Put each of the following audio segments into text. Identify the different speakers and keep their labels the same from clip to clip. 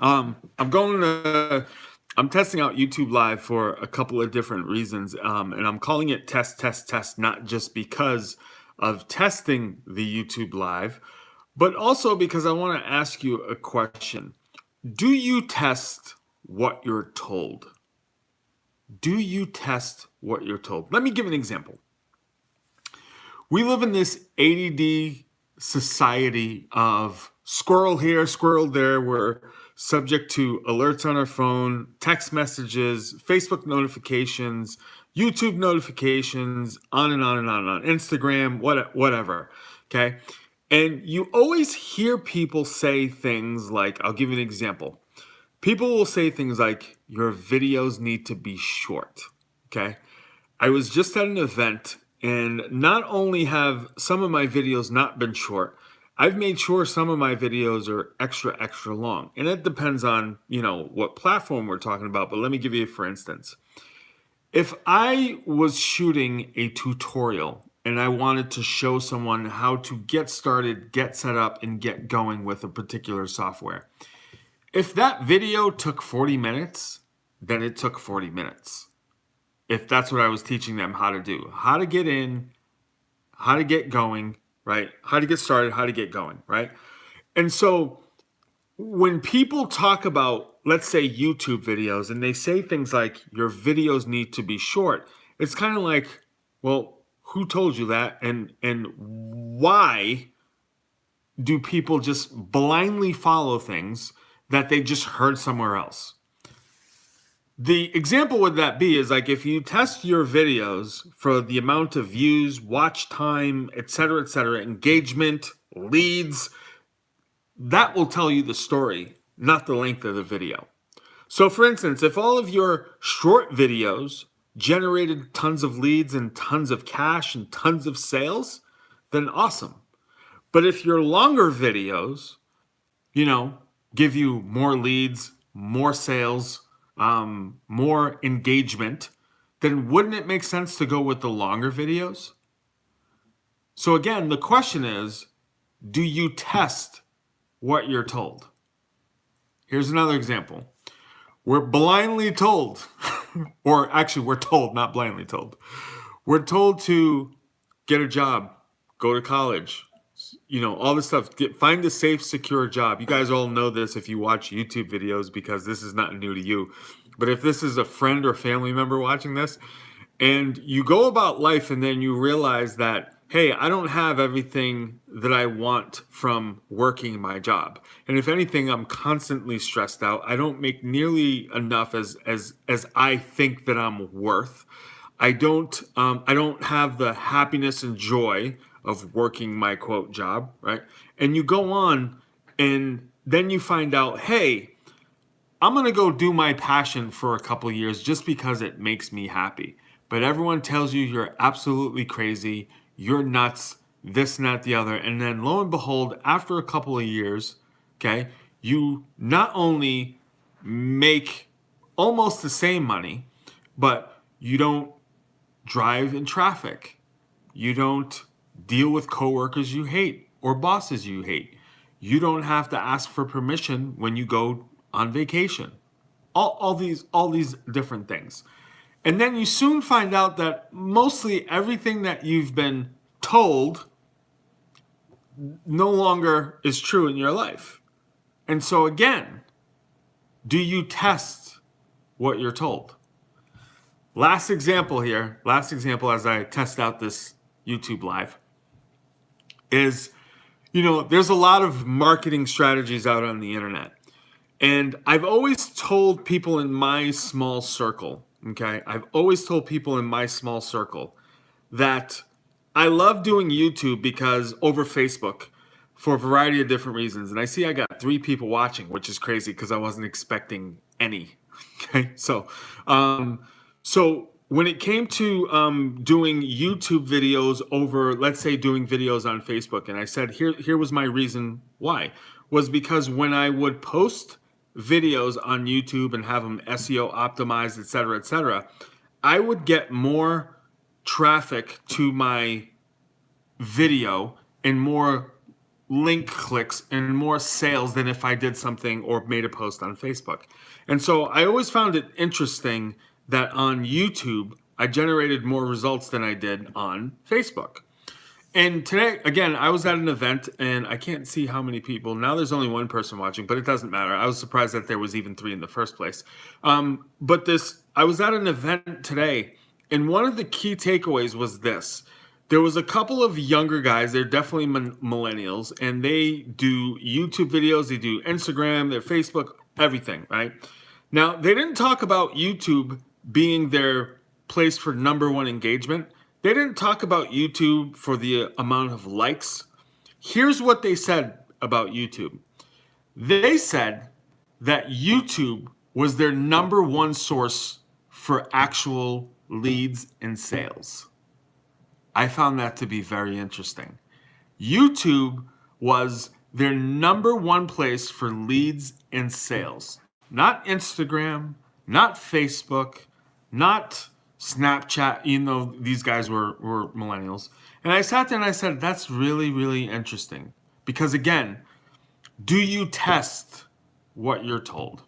Speaker 1: I'm going to. I'm testing out YouTube Live for a couple of different reasons, and I'm calling it test, test, test, not just because of testing the YouTube Live, but also because I want to ask you a question. Do you test what you're told? Do you test what you're told? Let me give an example. We live in this ADD society of squirrel here, squirrel there. We're subject to alerts on our phone, text messages, Facebook notifications, YouTube notifications, on and on and on and on, Instagram, whatever. Okay. And you always hear people say things like, I'll give you an example. People will say things like, your videos need to be short. Okay. I was just at an event, and not only have some of my videos not been short, I've made sure some of my videos are extra, extra long. And it depends on, what platform we're talking about. But let me give you, for instance, if I was shooting a tutorial and I wanted to show someone how to get started, get set up, and get going with a particular software, if that video took 40 minutes, then it took 40 minutes. If that's what I was teaching them how to do, how to get in, how to get going, right? How to get started, how to get going, right? And so when people talk about, let's say, YouTube videos, and they say things like, your videos need to be short, it's kind of like, well, who told you that? And why do people just blindly follow things that they just heard somewhere else? The example would that be is like if you test your videos for the amount of views, watch time, etc., engagement, leads, that will tell you the story, not the length of the video. So for instance, if all of your short videos generated tons of leads and tons of cash and tons of sales, then awesome. But if your longer videos, give you more leads, more sales, more engagement, then wouldn't it make sense to go with the longer videos? So again, the question is, do you test what you're told? Here's another example. We're blindly told, or actually we're told, not blindly told. We're told to get a job, go to college, all this stuff. Find a safe, secure job. You guys all know this if you watch YouTube videos because this is not new to you. But if this is a friend or family member watching this, and you go about life and then you realize that, hey, I don't have everything that I want from working my job. And if anything, I'm constantly stressed out. I don't make nearly enough as I think that I'm worth. I don't have the happiness and joy of working my quote job, right? And you go on and then you find out, hey, I'm going to go do my passion for a couple of years just because it makes me happy. But everyone tells you you're absolutely crazy, you're nuts, this and that, the other. And then lo and behold, after a couple of years, okay, you not only make almost the same money, but you don't drive in traffic. You don't deal with coworkers you hate or bosses you hate. You don't have to ask for permission when you go on vacation. All these different things. And then you soon find out that mostly everything that you've been told no longer is true in your life. And so again, do you test what you're told? Last example as I test out this YouTube Live is, there's a lot of marketing strategies out on the internet. And I've always told people in my small circle, okay? I've always told people in my small circle that I love doing YouTube because over Facebook for a variety of different reasons. And I see I got 3 people watching, which is crazy because I wasn't expecting any. Okay, so when it came to doing YouTube videos over, let's say, doing videos on Facebook, and I said here was my reason why, was because when I would post videos on YouTube and have them SEO optimized, etc., I would get more traffic to my video and more link clicks and more sales than if I did something or made a post on Facebook. And so I always found it interesting that on YouTube, I generated more results than I did on Facebook. And today, again, I was at an event and I can't see how many people. Now there's only one person watching, but it doesn't matter. I was surprised that there was even 3 in the first place. I was at an event today, and one of the key takeaways was this. There was a couple of younger guys, they're definitely millennials, and they do YouTube videos, they do Instagram, their Facebook, everything, right? Now, they didn't talk about YouTube being their place for #1 engagement. They didn't talk about YouTube for the amount of likes. Here's what they said about YouTube. They said that YouTube was their #1 source for actual leads and sales. I found that to be very interesting. YouTube was their #1 place for leads and sales. Not Instagram, not Facebook, not Snapchat, even though these guys were millennials. And I sat there and I said, that's really, really interesting. Because again, do you test what you're told?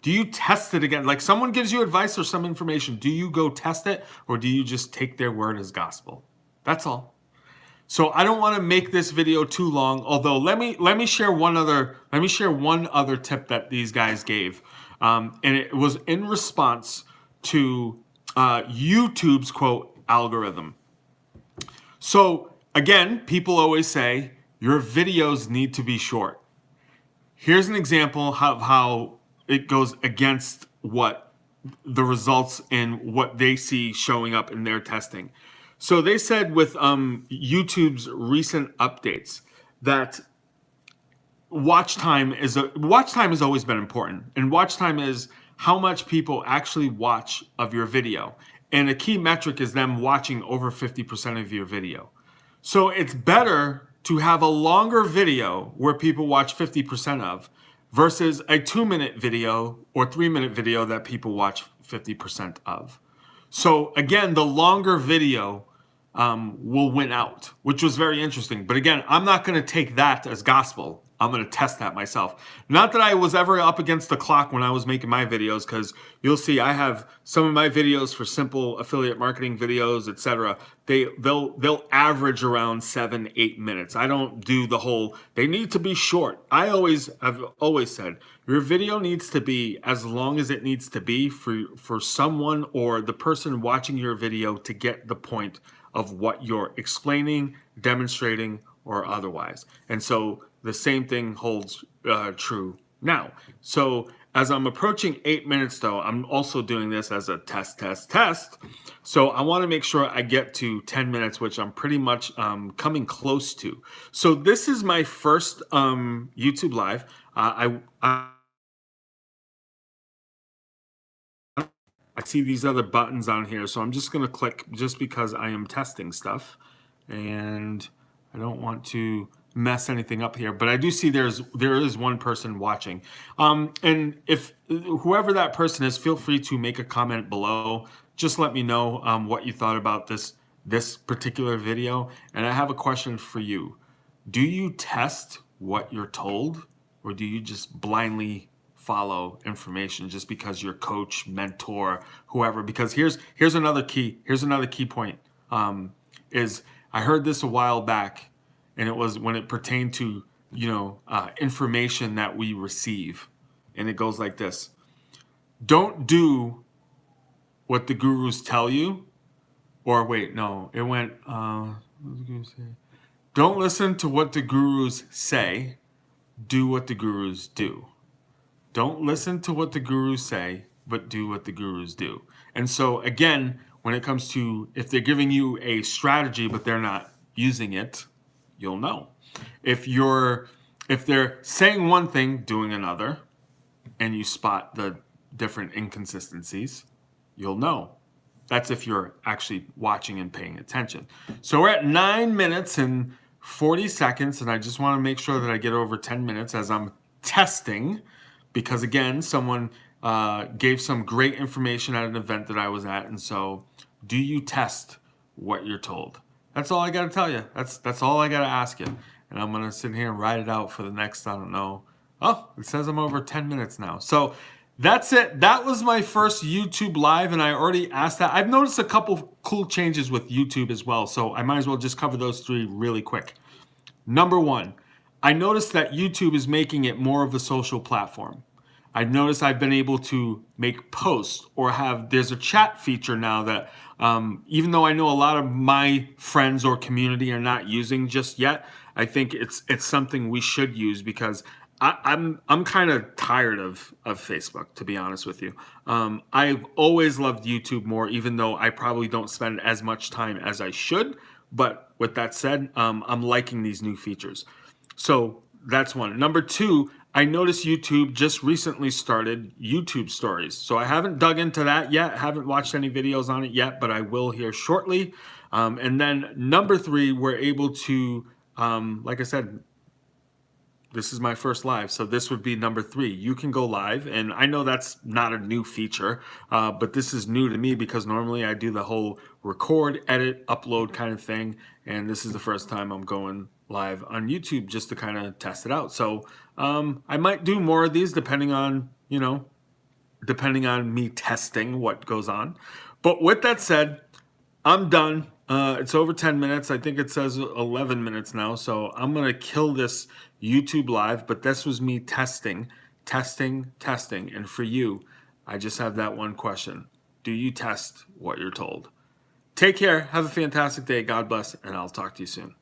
Speaker 1: Do you test it again? Like someone gives you advice or some information, do you go test it or do you just take their word as gospel? That's all. So I don't want to make this video too long, although let me share one other tip that these guys gave. And it was in response to YouTube's quote algorithm. So again, people always say your videos need to be short. Here's an example of how it goes against what the results and what they see showing up in their testing. So they said with YouTube's recent updates that watch time has always been important, and watch time is how much people actually watch of your video. And a key metric is them watching over 50% of your video. So it's better to have a longer video where people watch 50% of versus a 2-minute video or 3-minute video that people watch 50% of. So again, the longer video will win out, which was very interesting. But again, I'm not going to take that as gospel. I'm going to test that myself. Not that I was ever up against the clock when I was making my videos, because you'll see I have some of my videos for simple affiliate marketing videos, etc. They'll average around 7-8 minutes. I don't do the whole, they need to be short. I've always said your video needs to be as long as it needs to be for someone or the person watching your video to get the point of what you're explaining, demonstrating, or otherwise. And so the same thing holds true now. So as I'm approaching 8 minutes though, I'm also doing this as a test. So I want to make sure I get to 10 minutes, which I'm pretty much coming close to. So this is my first YouTube live. I see these other buttons on here, so I'm just going to click just because I am testing stuff and I don't want to mess anything up here, but I do see there is one person watching. And if whoever that person is, feel free to make a comment below. Just let me know what you thought about this particular video. And I have a question for you. Do you test what you're told, or do you just blindly follow information just because your coach, mentor, whoever? Because here's another key point. Is I heard this a while back, and it was when it pertained to information that we receive, and it goes like this: don't do what the gurus tell you, or wait, no, it went. What was the guru say? Don't listen to what the gurus say. Do what the gurus do. Don't listen to what the gurus say, but do what the gurus do. And so again, when it comes to if they're giving you a strategy but they're not using it, you'll know. If they're saying one thing, doing another, and you spot the different inconsistencies, you'll know. That's if you're actually watching and paying attention. So we're at 9 minutes and 40 seconds, and I just want to make sure that I get over 10 minutes as I'm testing, because again, someone gave some great information at an event that I was at. And so do you test what you're told? That's all I got to tell you. That's all I got to ask you. and I'm gonna sit here and ride it out for the next, I don't know. Oh, it says I'm over 10 minutes now. So that's it. That was my first YouTube live, and I already asked that. I've noticed a couple cool changes with YouTube as well, so I might as well just cover those three really quick. Number one, I noticed that YouTube is making it more of a social platform. I've noticed I've been able to make posts or there's a chat feature now that even though I know a lot of my friends or community are not using just yet, I think it's something we should use because I'm kind of tired of Facebook, to be honest with you. I've always loved YouTube more, even though I probably don't spend as much time as I should. But with that said, I'm liking these new features. So that's one. Number two, I noticed YouTube just recently started YouTube stories. So I haven't dug into that yet, haven't watched any videos on it yet, but I will here shortly. And then number three, we're able to, like I said, this is my first live, so this would be number three. You can go live, and I know that's not a new feature, but this is new to me because normally I do the whole record, edit, upload kind of thing, and this is the first time I'm going live on YouTube just to kind of test it out. So I might do more of these depending on, depending on me testing what goes on. But with that said, I'm done. It's over 10 minutes. I think it says 11 minutes now. So I'm going to kill this YouTube live. But this was me testing. And for you, I just have that one question. Do you test what you're told? Take care. Have a fantastic day. God bless. And I'll talk to you soon.